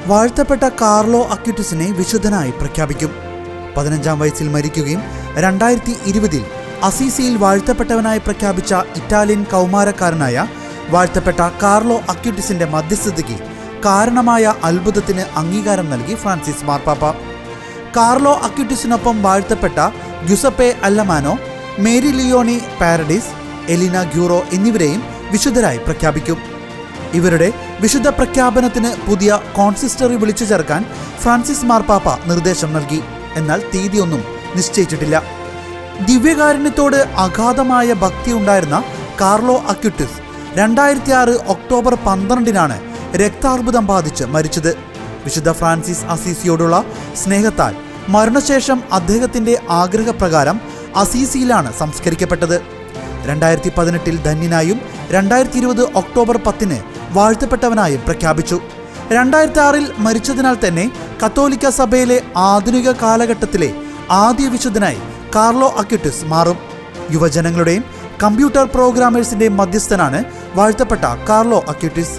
വാഴ്ത്തപ്പെട്ട കാർലോ അക്യൂറ്റസിനെ വിശുദ്ധനായി പ്രഖ്യാപിക്കും. 15-ാം വയസ്സിൽ മരിക്കുകയും 2020-ൽ അസീസിയിൽ വാഴ്ത്തപ്പെട്ടവനായി പ്രഖ്യാപിച്ച ഇറ്റാലിയൻ കൗമാരക്കാരനായ വാഴ്ത്തപ്പെട്ട കാർലോ അക്യൂറ്റസിന്റെ മധ്യസ്ഥതയ്ക്ക് കാരണമായ അത്ഭുതത്തിന് അംഗീകാരം നൽകി ഫ്രാൻസിസ് മാർപ്പാപ്പ. കാർലോ അക്യൂറ്റസിനൊപ്പം വാഴ്ത്തപ്പെട്ട ഗ്യുസപ്പെ അല്ലമാനോ, മേരി ലിയോണി പാരഡീസ്, എലിന ഗ്യൂറോ എന്നിവരെയും വിശുദ്ധരായി പ്രഖ്യാപിക്കും. ഇവരുടെ വിശുദ്ധ പ്രഖ്യാപനത്തിന് പുതിയ കോൺസിസ്റ്ററി വിളിച്ചു ചേർക്കാൻ ഫ്രാൻസിസ് മാർപ്പാപ്പ നിർദ്ദേശം നൽകി. എന്നാൽ തീയതിയൊന്നും നിശ്ചയിച്ചിട്ടില്ല. ദിവ്യകാരുണ്യത്തോട് അഗാധമായ ഭക്തി ഉണ്ടായിരുന്ന കാർലോ അക്യൂറ്റസ് 2006 ഒക്ടോബർ 12-നാണ് രക്താർബുദം ബാധിച്ച് മരിച്ചത്. വിശുദ്ധ ഫ്രാൻസിസ് അസീസിയോടുള്ള സ്നേഹത്താൽ മരണശേഷം അദ്ദേഹത്തിന്റെ ആഗ്രഹപ്രകാരം അസീസിയിലാണ് സംസ്കരിക്കപ്പെട്ടത്. 2018-ൽ ധന്യനായും 2020 ഒക്ടോബർ 10-ന് വാഴ്ത്തപ്പെട്ടവനായും പ്രഖ്യാപിച്ചു. 2006-ൽ മരിച്ചതിനാൽ തന്നെ കത്തോലിക്ക സഭയിലെ ആധുനിക കാലഘട്ടത്തിലെ ആദ്യ വിശുദ്ധനായി കാർലോ അക്യൂറ്റസ് മാറും. യുവജനങ്ങളുടെയും കമ്പ്യൂട്ടർ പ്രോഗ്രാമേഴ്സിന്റെയും മധ്യസ്ഥനാണ് വാഴ്ത്തപ്പെട്ട കാർലോ അക്യൂറ്റസ്.